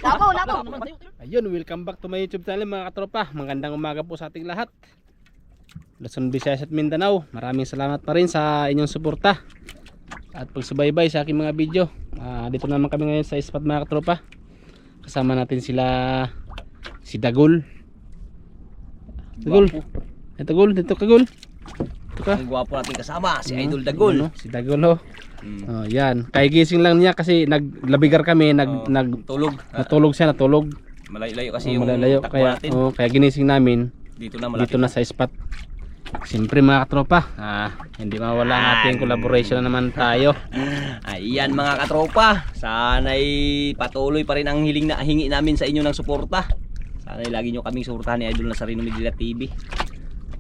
Labo. Ayun, welcome back to my YouTube channel mga katropa. Magandang umaga po sa ating lahat. Luzon, Visayas at Mindanao. Maraming salamat pa rin sa inyong suporta at pagsubaybay sa aking mga video. Dito naman kami ngayon sa spot mga katropa. Kasama natin si Dagol. Dagol. Dagol, dito Kagol. Ang gwapo natin kasama, si Idol Dagol. Si Dagol ho. Yan. Kaya gising lang niya kasi naglabigar kami, natulog siya. Malayo-layo kasi yung malayo, takbo kaya, natin. kaya ginising namin. Dito na Dito na sa spot. Siyempre mga katropa, hindi mawala ang ating collaboration na naman tayo. Ayan mga katropa, sana'y patuloy pa rin ang hingi namin sa inyo ng suporta. Sana'y lagi nyo kaming suportahan ni Idol Nazareno Medina TV.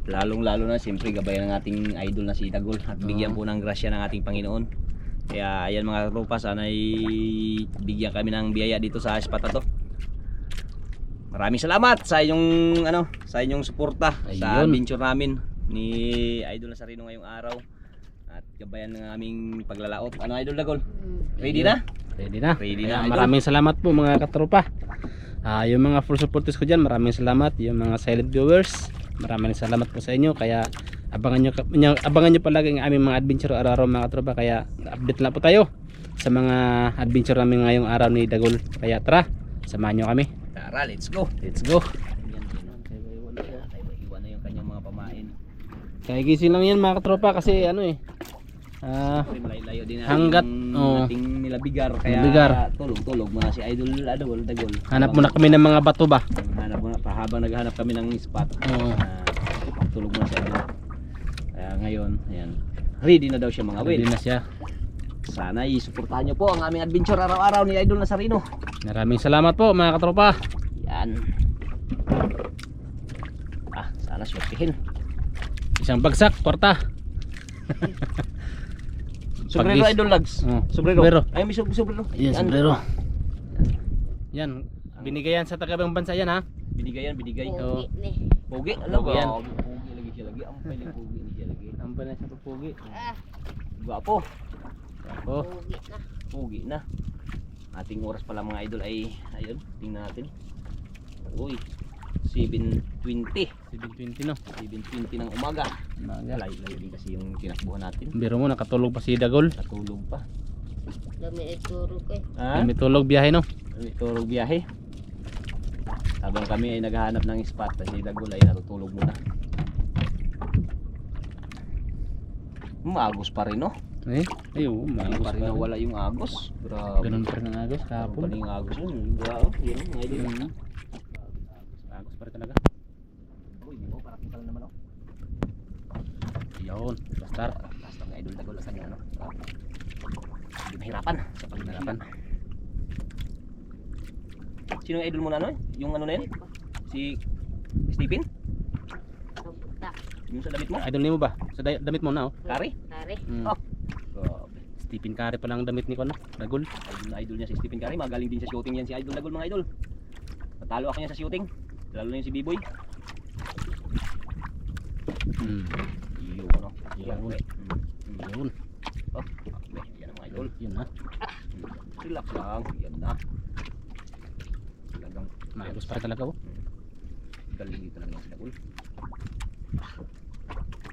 Lalong-lalo na siyempre gabayan ng ating idol na si Dagol at bigyan po ng grasya ng ating Panginoon. Kaya ayan mga katropa, sana'y bigyan kami ng biyaya dito sa spot na to. Maraming salamat sa inyong suporta sa adventure namin ni Idol Nazareno ngayong araw at gabayan ng aming paglalaot. Ano Idol Dagol? Ready na? Ready na. Ready na. Maraming salamat po mga katropa. Yung mga full supporters ko dyan, maraming salamat. Yung mga silent viewers, maraming salamat po sa inyo. Kaya abangan nyo palagi ang aming mga adventure araw-araw mga katropa. Kaya update lang po tayo sa mga adventure namin ngayong araw ni Dagol. Kaya tara, samahan nyo kami. Tara, let's go. Let's go. Iwan na yung kanyang mga pamain. Kaya gising lang yan mga katropa kasi Malayo din hanggat ating nilabigar kaya tulog muna si Idol Dagol. Hanap muna kami ng mga bato ba? Hanap muna habang naghahanap kami ng spot. Tulog muna si Idol. Kaya ngayon, ayan. Ready na daw siya mga Ready na siya. Sana i-suportahan niyo po ang aming adventure araw-araw ni Idol Nazareno. Maraming salamat po mga katropa. Yan. Sana swertihin. Isang bagsak, kwarta. Sombrero Idol Lags. Sombrero. Ay, may sombrero. Yan, sombrero. Yan. Binigay yan sa taga-ibang bansa yan ha. Binigay. Pogi ni. Pogi. Pogi yan. Pogi lagi siya lagi. Ang pwede pogi ni siya lagi. Ang pala siya pogi. Gwapo. Pogi na. Pogi na. Ating oras pala mga idol ay ayun, tingnan natin. Uy. 7:20 no. 7:20 ng umaga. Layo din kasi yung tinakbuhan natin. Biro mo nakatulog pa si Dagol. Natulog pa. Dami ituro ko eh. May tulog biyahe no. Tulog biyahe. Habang kami ay naghahanap ng spot, si Dagol ay natutulog muna. Agos pa rin no. Ayun, Hindi pa rin nawala yung agos. Grabe. Ganun pa rin ang agos kahapon. Pa rin yung agos yun. Grabe. Yun mga idol. Agos pa rin talaga. Uy, di ba? Parating ka lang naman ako. Yun, basta. Basta ng Idol Dagol asan yan, no? Hindi mahirapan sa paghirapan. Sino yung idol mo na, no? Yung ano na yan? Si Stephen? Kabuta. Yung sa damit mo? Idol nimo ba? Sa damit mo na oh. Kari? Tari. Oh. Grabe. Stephen Curry pa lang ang damit ni Kono. Dagol. Idol na idol niya si Stephen Curry. Magaling din sa shooting yan si Idol Dagol mga idol. Natalo ako niya sa shooting. Lalo na yung si B-Boy. Iyo, no? Yun. Yun. Oh, okay. Yan ang mga idol. Yun na. Relax lang. Yan na. Talagang Maagos pa rin talaga oh. galing dito lang yung si Dagol.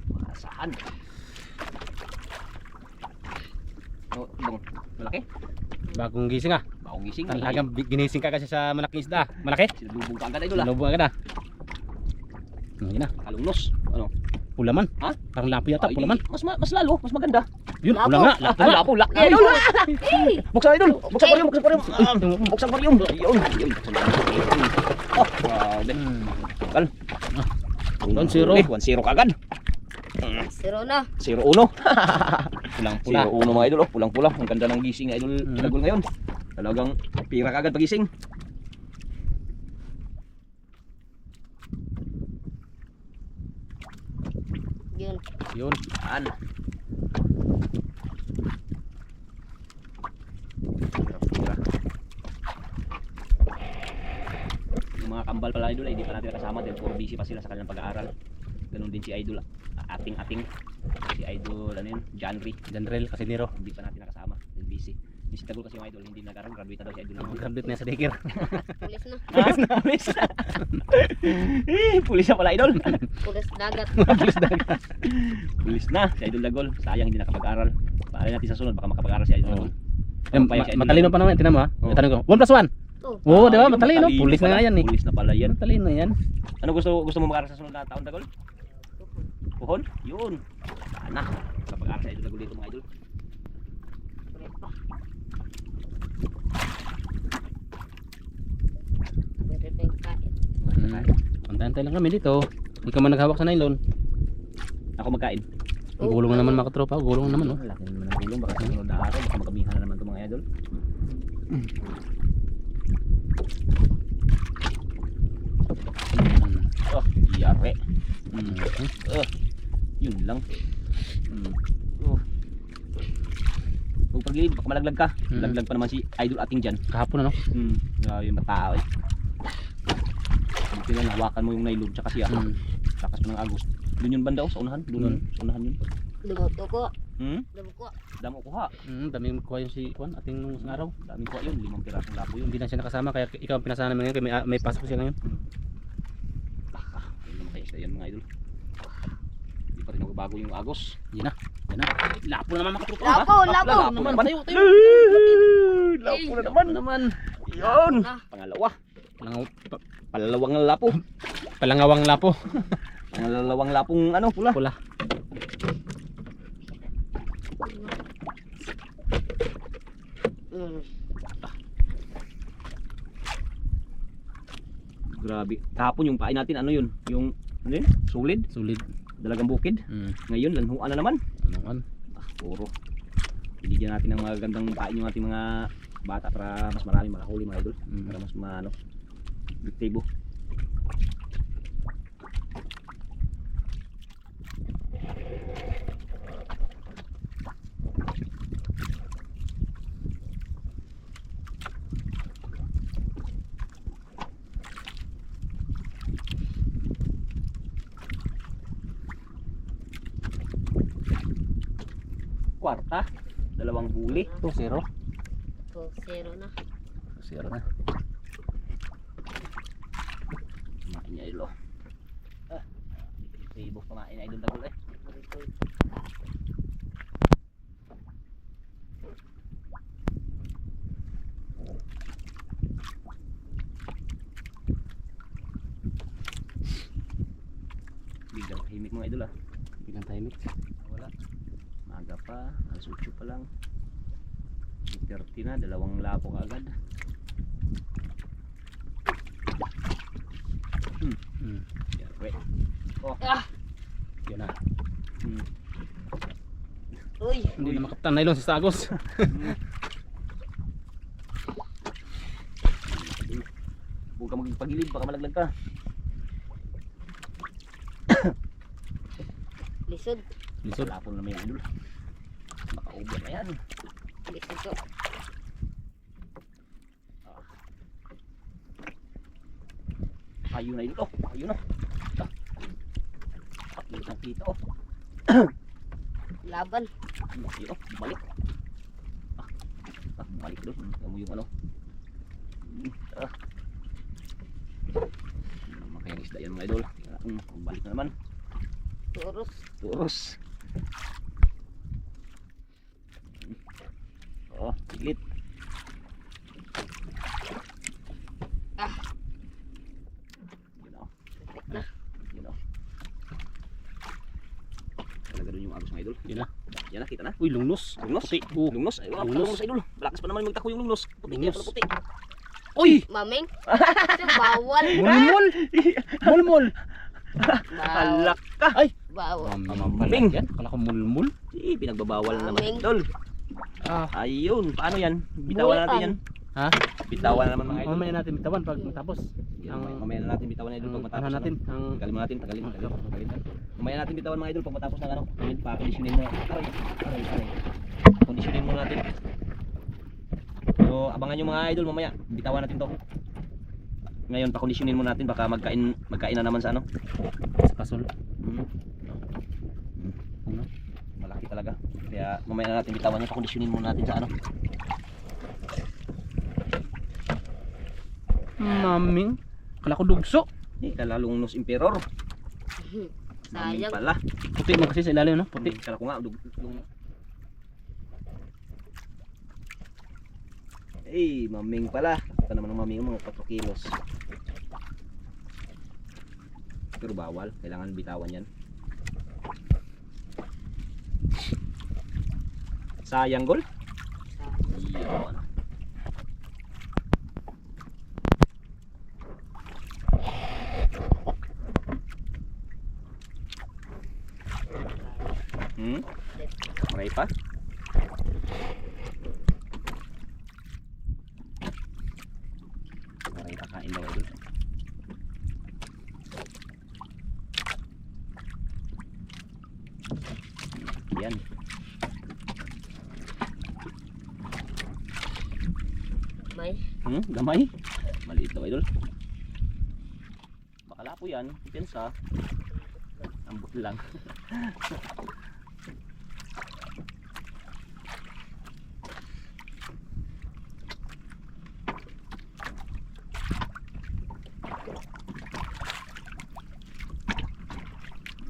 Maasahan. No, bang malaki? Bagong gising ah. Bagong gising. Talagang ginising ka kasi sa malaking isda. Malaki? Sinalubong ka agad idol ah. Lubong agad ah. Yun na. Kalungnos. Ano? Pula man. Ha? Parang lapo yata, Ay, pula man. Mas lalo, mas maganda. Yun, Lapo. pula nga. Lapo nga. Lapo, laki idol. Buksan idol. Buksan pa rin, buksan pa rin. Buksan pa rin. Ayun. Oh, grabe. Kal. 1-0. 1-0 kagad. Zero na. 0-1. Pulang-pula. 0-1 mga idol. Oh, pulang-pula. Ang ganda ng gising idol. Dagol ngayon. Talagang pira kagad pagising. Yun. Yun. Yan. Yung mga kambal pala idol ay hindi pa natin nakasama dahil puro busy pa sila sa kanilang pag-aaral. Ganun din si idol ating si idol ano yun, Janry. Janrel Casinero. Hindi pa natin nakasama dahil busy. Yung si Tagol kasi mga idol, hindi nag-aral, graduate na daw si idol. Graduate na sa daycare. Pulis na. Pulis na, pulis na. Pulis na pala idol. Pulis dagat. Pulis dagat. Pulis na si idol Dagol. Sayang hindi nakapag-aral. Paalala natin sa sunod, baka makapag-aral si idol Dagol. Matalino pa naman, tinan mo ha. Oo. Tanong ko, 1+1. Oh. Oo, di ba? Ayun, Matalino. Pulis na pala. nga yan eh. Pulis na pala yan. Matalino yan. Ano gusto mo mag-aral sa sunod na taon Dagol? Puhon? Yun. Sana. Kapag-aral sa idol Dagol dito mga idol. Pwede pa yung kain. Antay lang kami dito. Hindi ka man naghawak sa nylon. Ako magkain. Ang gulong na naman mga katropa. Gulong na naman oh. Laki naman ang gulong. Baka sa sunod na araw, baka magkabihan na naman ito mga idol. Oh, yare. Yun lang. Oh. Huwag pagilid, baka malaglag ka. Laglag pa naman si idol ating dyan. Kahapon ano? Yung matao eh. Buti lang, hawakan mo yung nylon tsaka siya. Lakas mo ng agos. Doon yun banda oh, sa unahan. Doon sa unahan yun. Lumoto ko. Hmm? Lumoto ko. Damo kuha. Dami yung kuha yung si Juan ating nung isang araw. Daming kuha yun. 5 pirasong lapo yun. Hindi na siya nakasama kaya ikaw ang pinasana namin ngayon kaya may pasok siya ngayon. Ayun naman kayo isda yan mga idol. Hindi pa rin nagbabago yung agos. Yan na. Yan na. Lapo naman mga katropa. Lapo, lapo. Lapo naman. naman. Tayo. Lapo na Naman naman. naman. Yun. Ah. Pangalawa. Palangaw, Palalawang lapo. palangawang lapo. Palalawang lapong ano pula. Pula. Grabe. Kahapon yung pain natin ano yun? Yung ano yun? Solid. Sulit. Dalagang bukid. Ngayon lanhuan na naman. Anuan. Puro. Bigyan natin ng magagandang pain yung ating mga bata para mas marami makahuli mga idol. Para mas maano. Bigtibo. Kwarta. 2 huli. 2-0. 2-0 na. 0 na. Kumain niya idol. Bigtibo kumain na idol Dagol eh. Biglang himik mga idol ah. Biglang timing. Wala. Maga pa, alas 8 pa lang. 30 na, 2 lapo agad. Yare. Oh. Yan na. Uy. Hindi na makaptan nylon sa sagos. Huwag ka magpagilid, baka malaglag ka. Lisod. Lisod. Lapon na may idol. Baka ubo na yan. Lisod ko. Ayun na idol. Oh, ayun na. Kitang kita oh. Laban. Ayun oh, bumalik. Bumalik doon. Tingnan mo yung ano. Makayang isda yan mga idol. Balik na naman. Turus. Turus. Oh, pilit. Yun oh. Yun oh. Talaga doon yung agos mga idol. Yun na. Yan na, kita na. Uy, lungnos. Lungnos. Puti. Lungnos. Ay, wala pa Lungnos. lungnos idol. Malakas pa naman magtako yung lungnos. Puti kaya Lungnos. pala puti. Uy! Mameng. Bawal. Mulmul! Mulmul! Bawal. Alak ka. Ay! Bawal. Maming! Yan, kala ko mulmul. Pinagbabawal na naman Maming. idol. Ah, Ayun, paano yan? Bitawan na natin yan. ha? Bitawan na naman mga idol. Mamaya natin bitawan pag matapos. Yan, mamaya na natin bitawan idol pag matapos. Ano natin? Ang Tagalin mo natin, tagalin. Mamaya natin bitawan mga idol pag matapos ng ano. Ngayon, pakondisyonin mo. Aray. Kondisyonin mo natin. So, abangan nyo mga idol mamaya. Bitawan natin to. Ngayon, pakondisyonin mo natin. Baka magkain na naman sa ano. sa kasol. Malaki talaga. Kaya mamaya na natin bitawan niya. Pakondisyonin mo natin sa ano. Maming. Kala ko dugso. Kalalong nos emperor. Maming Sayang. pala. Puti mo kasi sa ilalim, no? Puti. Kala ko nga maming pala. Ito naman ang maming mga 4 kilos. Pero bawal, kailangan bitawan yan. Sayang gol. Iyon. Maray pa? Maray pa kain daw idol. Yan. May. Gamay. Maliit daw idol. Bakala po yan. Pipensa. Ambot lang.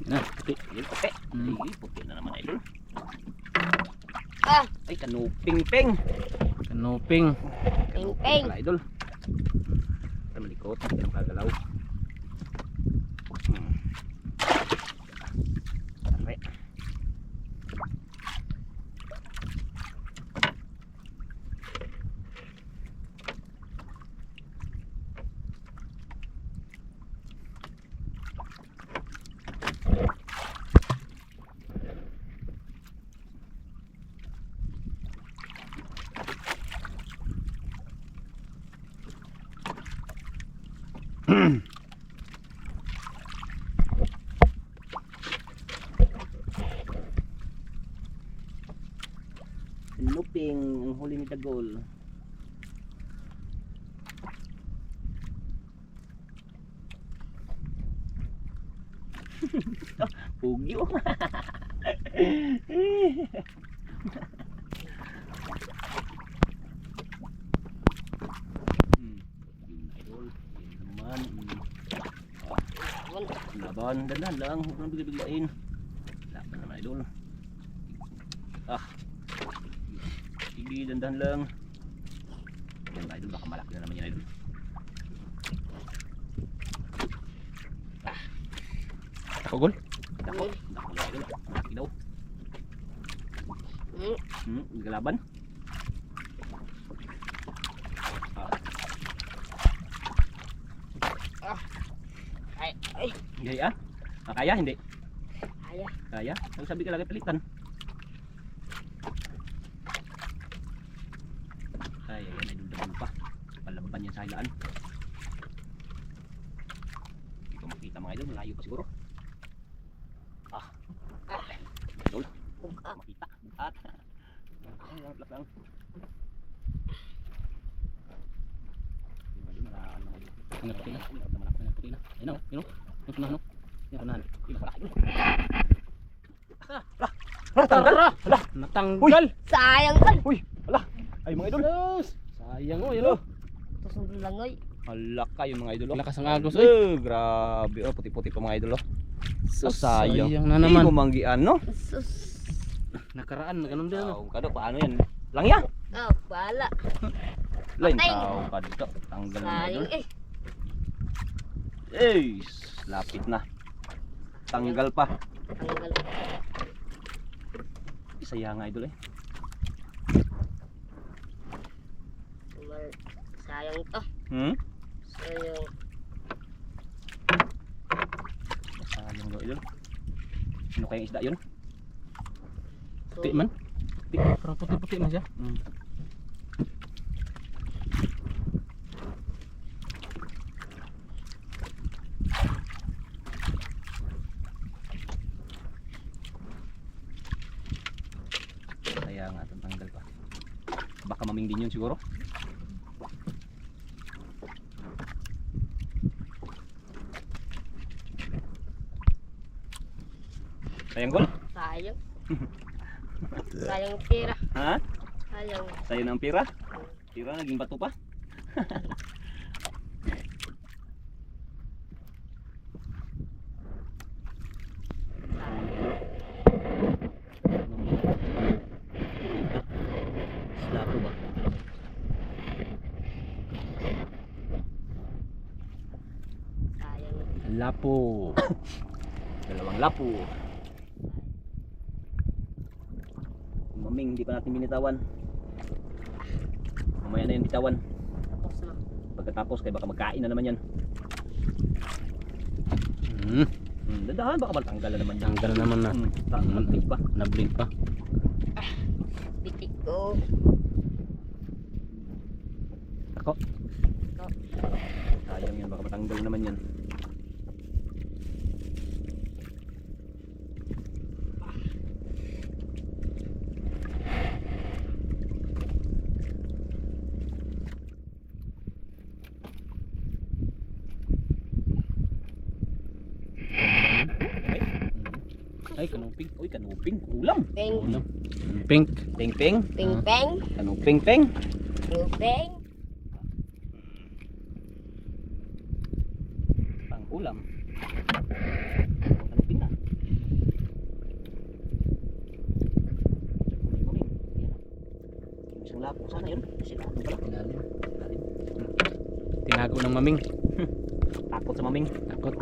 Na, puti. Ayun, puti. Ay, puti na naman idol. Ah, Ay, kanuping-ping. Kanuping. ping-ping. Wala idol. Ay, malikot. Hindi ka kagalaw. Pare. Luping ang huli ni Dagol. Pugyo. Yun idol. Yun naman. Laban. Dandan lang. Huwag nang bigla-biglain. Laban naman idol. Sige, dandan lang. Yan ba idol, baka malaki na naman yan idol. Ako gol. Dako na idol. Malaki daw. Naglaban. Ay. Hindi kaya hindi. Kaya. Kaya. Ang sabi ka lagi palitan. Ay, ay idol pa. Palaban yan sa hilaan. Hindi ko makita mga idol, malayo pa siguro. Idol. Makita. At. Ay, lang lang. Ano puti na? Ano puti na? Ayun, yun. Ano? Yan. Tara! Natanggal! Sayang kan. Ay mga idol. Sayang oh, yun oh. Tusong langoy. Hala kayo mga idol. Lakas ang agos eh. Grabe. Puti-puti pa mga idol. Sayang na Hindi naman. mo manggian no? Sus. Nakaraan, ganun din ano. Kado, paano yan? Langya? Oh, bala. Lain Patay. tao kadto. Tanggal mga idol. Sayang eh. Lapit na. Tanggal pa. Tanggal. Saya nga idol eh. Sayang to. Sayang. Sayang daw idol. Ano kayang isda yun? Puti man. Parang puti-puti man siya. Kaya nga tanggal pa. Baka maming din yun siguro. Sayang gol? Sayang. Sayang pira. Ha? Sayang. Sayang ang pira? Pira naging bato pa? Lapo. Dalawang lapo. Maming, hindi pa natin binitawan. Mamaya na yung bitawan. Tapos na. Pagkatapos, kaya baka magkain na naman yan. Hmm. Dadahan, baka matanggal na naman yan. Tanggal na naman na. Nablig pa. Nablig pa. Bitik ko. Ako. Sayang yan, baka matanggal na naman yan. Ay, kanuping. Uy, kanuping. Ulam. Peng. Ulam. Pink. Peng peng. Peng peng. Kanuping peng. Rupeng. Pang ulam. Kanuping na. Maming. Yan. Isang lapo. Sana yun. Sila. Ano pala? Ilalim. Tinago ng maming. Takot sa maming. Takot.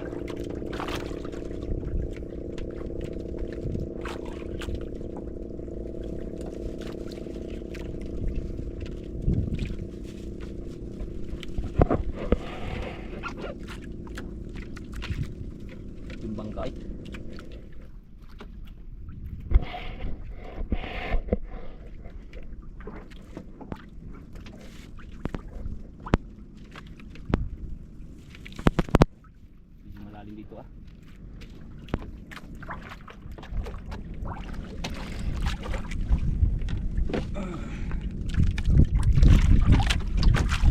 Yung bangka ay. Medyo malalim dito ah.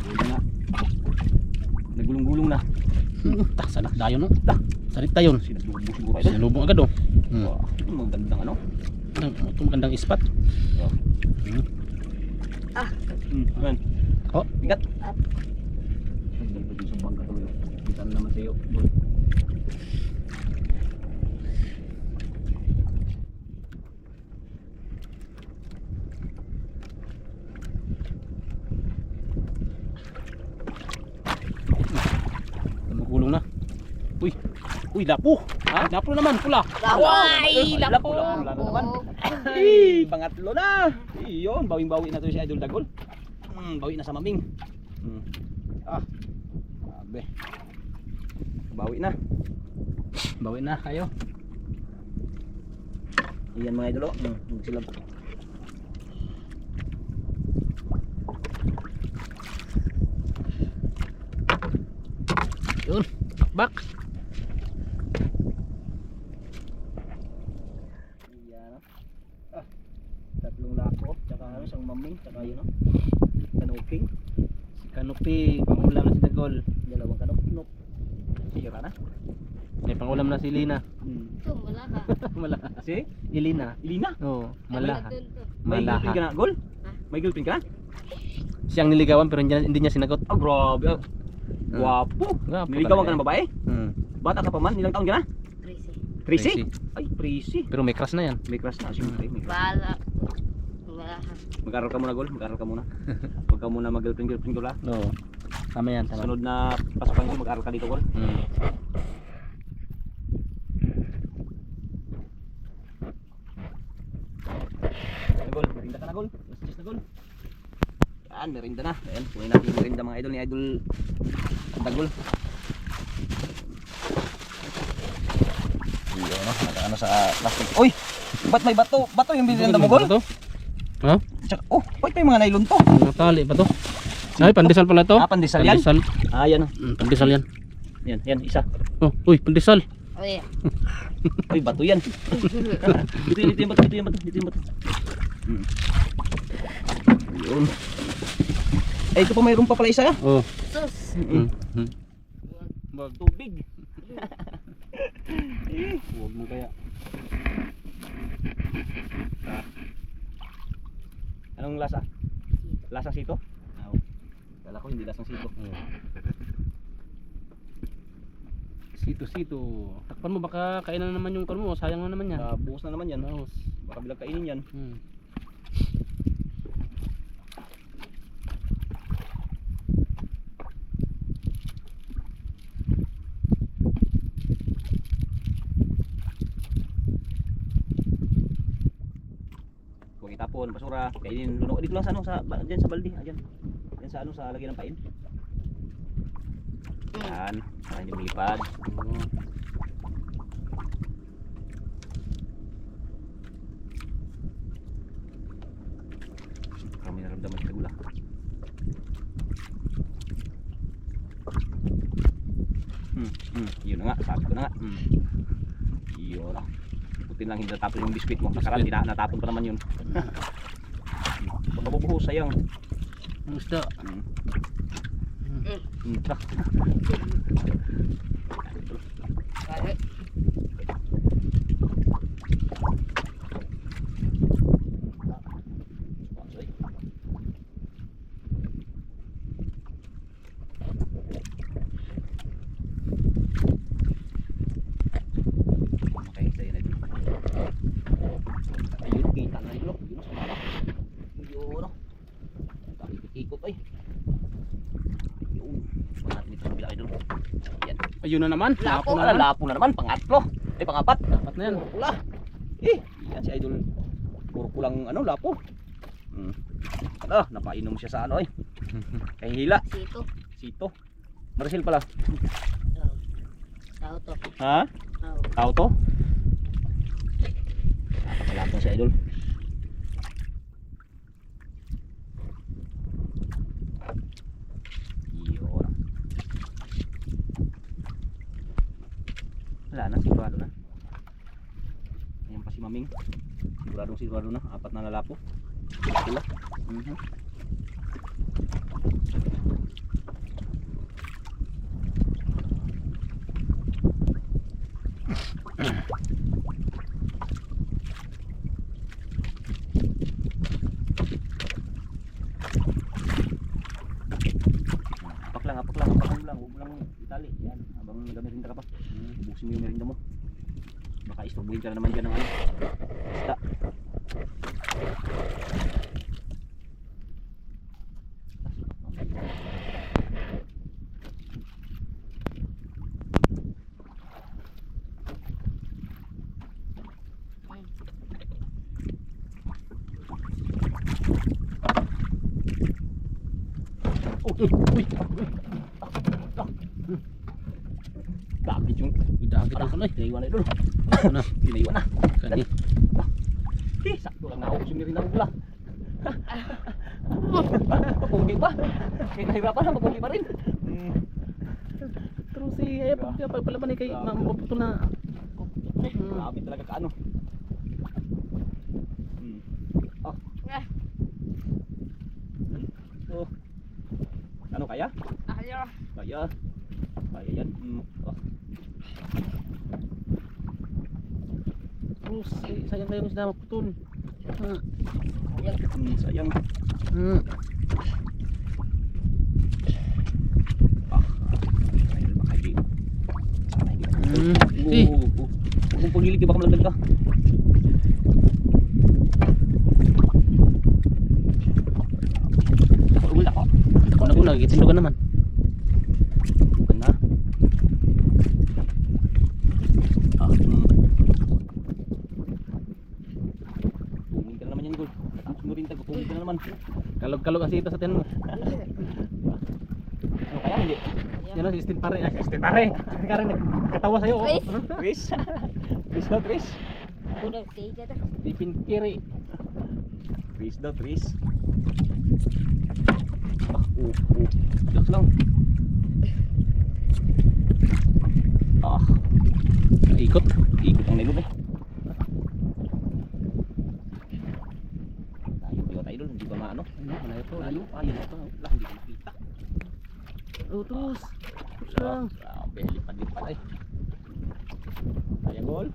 Gulong na. Nagulong-gulong na. Sanak dayon no. Sarit tayon. Sinalubong siguro ito. Sinalubong agad oh. Wah, ito magandang ano. Ito magandang ispat. Ayan. Oh. Ingat. Ang ganda din sa bangka tuloy. Kita na naman sa'yo. Magulong na. Uy. Uy, lapo. Ha? Lapo naman, pula. Laway. Lapo naman. Ay, pangatlo na. Iyon, bawing-bawi na to si Idol Dagol. Bawi na sa maming. Sabi. Bawi na. Bawi na kayo. Iyan mga idolo. Sila. Yun. Bakbak. Iyan. Tatlong lako. Tsaka ano, isang maming. Tsaka yun. Kanuping. Si Kanupi, pangulam na si Dagol. Dalawang kanupnop. Sira na. May pangulam na si Lina. Ito, wala ka. Malaha. Si Ilina. Ilina. Oo, malaha. Doon to. May girlfriend ka Malaha. na, Gol? Ha? May girlfriend ka na? Siyang niligawan pero hindi niya sinagot. Ah, grabe. Guwapo. Gwapo Niligawan ka talaga ng babae? Bata ka pa man? Ilang taon ka na? Tracy. 13? Ay, Tracy. Pero may crush na yan. May crush na. Siyempre, may crush. Bahala. Wala ka. Mag-aral ka muna, Gol. Mag-aral ka muna. Huwag ka muna mag-girlfriend, Gol, ha? Oo. Tama yan, tama. Sunod na pasukan ko, mag-aral ka dito, Gol. Ay, Gol, merinda ka na, Gol. Alas 10 na, Gol. Yan, merinda na. Ayan, kunin natin yung merinda mga idol ni Idol Dagol. Yun, no? Nakaano sa plastic. Uy! Ba't may bato? Bato yung merinda mo, Gol? Ito? Ha? Tsaka, oh, wait, may mga nylon to. Mga tali pa to. Ay, pandesal pala to. Ah, pandesal yan? Pandesal. Ah, yan. Pandesal yan. Yan, isa. Oh, uy, pandesal. Oh, yeah. Uy, bato yan. Dito yung bato, dito yung bato, dito yung bato. Yun. Ay, ito pa mayroon pa pala isa. Oh. Sus. Tubig. Huwag mo kaya. Anong lasa? Lasang sito? Kala ko hindi lasang sito. Sito. Takpan mo baka kainan na naman yung karmo. Sayang na naman yan. Buhos na naman yan. Buhos. Baka bilang kainin yan. Huwag itapon, basura. Kainin, luno. Dito lang sa ano, dyan sa balde. Dyan. Dyan sa ano, sa lagyan ng pain. Yan. Para hindi lumipad. Kami naramdaman sa gula. Yun na nga, sabi ko na nga. Yun na. Putin lang hindi natapon yung biskwit mo. Nakaraan, natapon pa naman yun. Pag nabubuhos, sayang. Ang isda. Kaya. Ayun, kita na rin. Yun, sa malak. Yun, no. Ikot ay. Yun. Pag natin ito sa kabila kayo doon. Yan. Ayun na naman. Lapo. Lapo na naman. Pangatlo. Pangapat. Dapat na yan. Pula. Yan si Idol. Puro pulang ano, lapo. Napainom siya sa ano kay hila. Sito. Sito. Maricel pala. Tao to. Ha? Tao. Tao to? Lapo si Idol. Yun. Wala na, sigurado na. Ayan pa si Maming. Sigurado na. 4 na lalapo. Sila. Apak lang. Huwag mo lang itali. Yan, habang nag-merinda ka pa. Ubusin mo yung merinda mo. Baka istorbuhin ka na naman dyan ng ano. Isda. Uy. Dami yung Dagit ako na. tinaiwan na idol. Na. Tinaiwan na. Kani. Sakto lang ako sumirin ng ula. Papugi pa. Kaya nahirapan na, papugi pa rin. Pero si pagpalaban kay maputo na. Grabe talaga ka ano. Ano kaya? Ayaw. Kaya yan. Terus sayang na yung isda maputol. Sayang. Ayun makaili. Sana hindi. Huwag mong paghilig, baka malagdag ka. Wala ko. Ako nagkitindo ka naman. Bukan na. Tumingin ka na naman yan, Gol. Tapos mo rin tayo, tumingin ka na naman. Kalog-kalog kasi ito sa tiyan mo. Ano kaya hindi? Yan o, si Steve Pare. Steve Pare. Kaya nagkatawa sa'yo. Chris? Chris daw, Chris. Udah tiga dah. Stephen Kiri. Chris daw, Chris. Relax lang. Ikot ang nilog eh. Tayo doon, hindi ba maano? Ano ito? Ayun ito. Lah, hindi ko makita. Terus lang. Grabe, lipad-lipad ay. Kaya, Gol?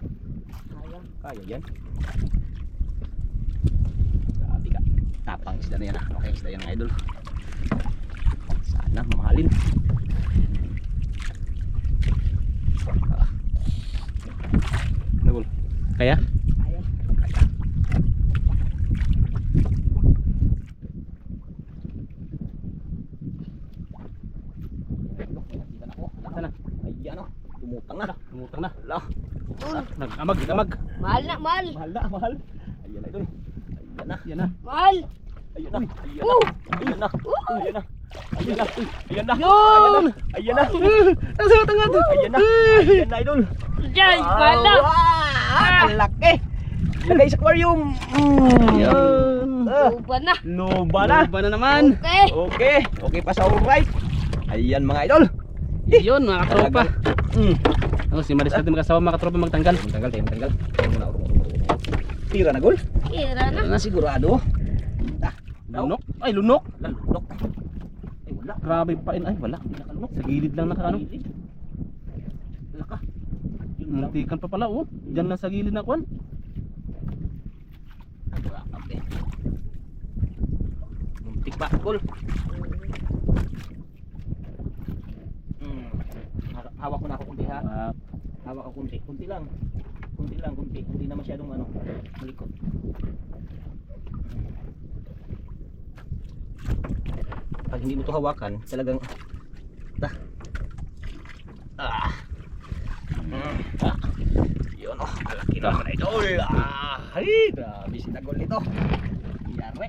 Ayaw. Kaya yan. Grabe ka. Tapang isda na yan ah. Okay, isda yan ng idol. Sana mamahalin. Ano, Gol? Kaya? Ayaw. Sana. Ay, ano? Tumutang na. Tumutang na. Ala. Nag-amag. Mahal nak mahal. Mahal na, mahal. Ayan na idol. Ayan na. Yan na. Mahal. Ayun na. Ayun na. Ayun na. Ayun na. Ayun na. Yun! Ayun na. Ang sakit ang gato. Ayun na. Ayun na, idol. Diyan, bala. Ang laki. Lagay sa aquarium. Yan. Uba na. Luba na. Luba na naman. Okay. Okay. Okay pa sa alright. Ayan mga idol. Yun mga katropa. Mm. Ano si Maris natin magkasawa mga katropa magtanggal. Tanggal tayo, tanggal. Tira na gol. Tira na. Na sigurado. Lunok? Ay lunok. Lalunok. Ay wala. Grabe pa ay wala. Nakalunok. Sa gilid lang nakaano. Wala ka. Muntikan pa pala oh. Diyan lang sa gilid na kwan. Okay. Muntik pa gol. Hawak ko na ako kunti ha. Hawak ako kunti. Kunti lang. Kunti lang, kunti. Hindi na masyadong ano, malikot. Pag hindi mo to hawakan, talagang yun oh, malaki naman idol. Ay, grabe sinagol nito. Yari.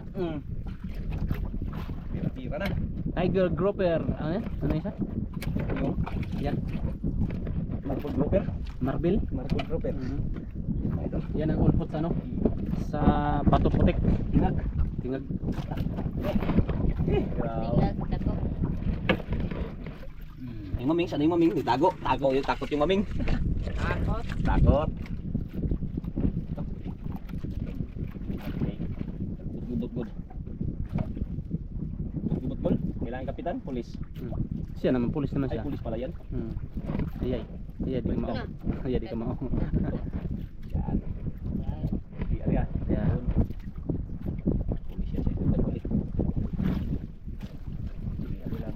Tira na. Tiger grouper. Ano yan? Ano isa? Yung Yan. Marco Grouper. Marbil. Marco Grouper. Idol. Yan ang ulpot sa ano? Sa Bato Putik. Tingag. Tingag. Grabe. Tingnan ka to. Yung maming, sana yung maming, tago, yung takot yung maming. Takot. Takot. Okay. Good. Good. Kailangan kapitan, pulis. Siya naman pulis naman Ay, siya. pulis pala yan. Ayay. Ayay di ko mao. Ayay di ko mao. Yan. Yan. Yan. Pulis yan siya. Ito ulit. Ano lang.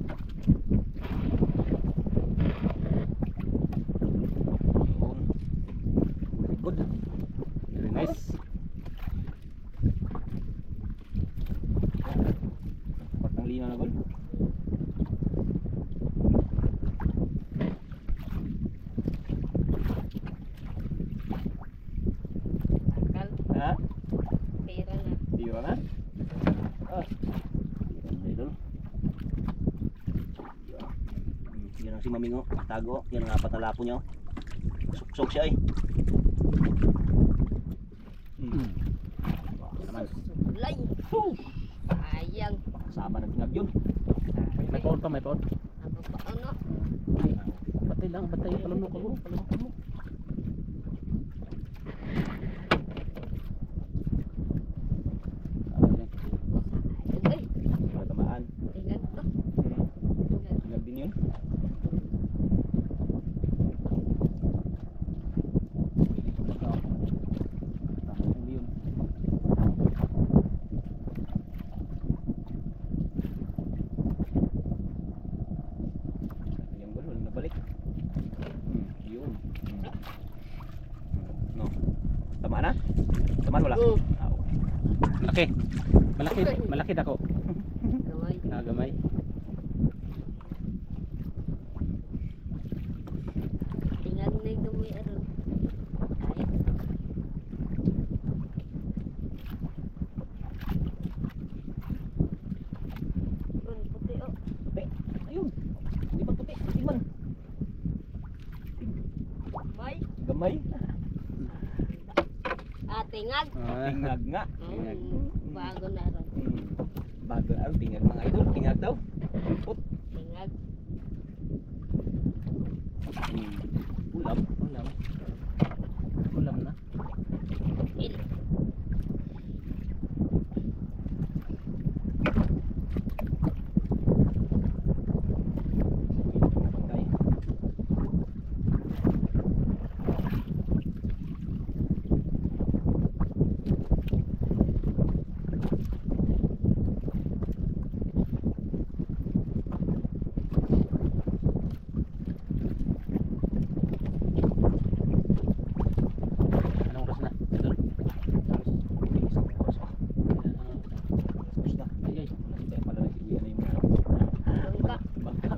Good. Very nice. Partang lino na gol. Takal. Ha? Tira na. Tira na? Idol. Yan ang si Mamingo, tago. Yan ang apat na lapo niya. Suksok siya eh. Naman. Sulay. Sayang. Kasama ng tingag yun. May paon pa, may paon. Ano pa ano? Batay lang, batay. Palunok ako. Palunok mo. Ay, Para tamaan. tingnan to. Tingnan. Tingag din yun. Yung gol, walang nabalik. Yun. No. Tamaan na? Tamaan wala? Oh. Ah, okay. Malaki. Malaki, malaki dako. Gamay. Gamay. Tingnan na yung gamay aron. Ay. Yun, puti oh. Puti. Ayun. Hindi man puti. Puti man. Gamay. Gamay. Tingag. Tingag nga. Bago na ron. Bago na. Tingag mga idol. Tingag daw. Put. Tingag. Ulam. Ulam. Ulam na. Il. Anong oras na? Idol. Ayay. Bangka.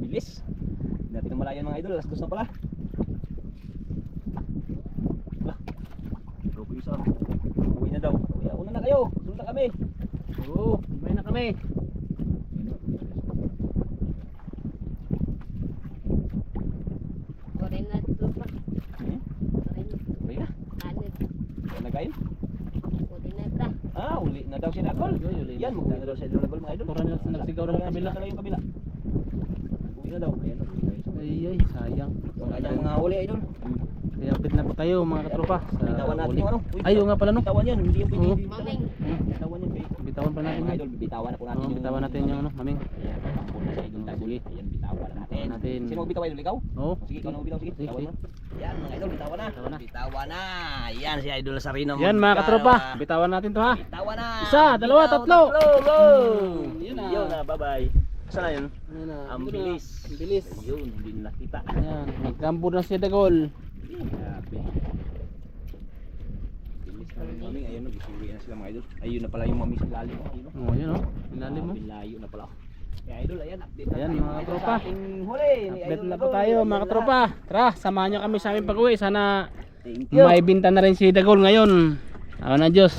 Bilis. Hindi natin namalayan mga idol. Alas 2 na pala. Lah. Bro, isa. Uwi na daw. Kaya una na kayo. kami. Oo, may na kami. Korin na tropa. Hmm? Korin na. Okay na. Anod. Yan na kayo. Korin na ta. Uli na daw si Idol. Yan, mag-uli na daw si Idol mga idol. Pura nila nagsigaw ng kabila. Sila yung kabila. Uli na daw. Ayan, Ay, sayang. yung kanyang mga huli idol. Kaya update na po tayo mga katropa. Sa Bitawan natin huli. yung ano. Ay, oo nga pala no. Bitawan yan, hindi yung Oo. pwede. Maming. Bitawan yan kayo. Bitawan pa natin Mga yan. idol, bitawan na po natin Oo, bitawan natin yung ano, maming. Ayan, tampon na sa idol taguli. Ayan, bitawan na natin. Natin. Sino magbitaw idol? Ikaw? Oo. Sige, ikaw na magbitaw. Sige, Sige, bitawan sige. mo. Yan, mga idol, bitawan na. Bitawan na. Bitawan na. Yan, si Idol Sarino. Yan mga katropa, bitawan natin to ha. Bitawan na. Isa, dalawa, Bitaw, tatlo. Go! Yun na. Yun na, bye-bye. Saan na yun? Ayun na, Ang ito na. bilis. Ang bilis. Ayun, hindi na nakita. Ayan, nagkambo na si Dagol. Grabe. Bilis na rin mami. Ayun, nagisuwi na sila mga idol. Ayun na pala yung mami sa lalim. Ayun, no? Oh, yun oh. Ilalim mo. Layo na pala. Kaya idol, ayan, update na Ayan, tayo, mga idol, tropa. sa ating huli ni Update Idol na po Dagol. tayo Ayun mga na. katropa. Tara, samahan nyo kami sa aming pag-uwi. Sana Thank you. maibinta na rin si Dagol ngayon. Awa na Diyos.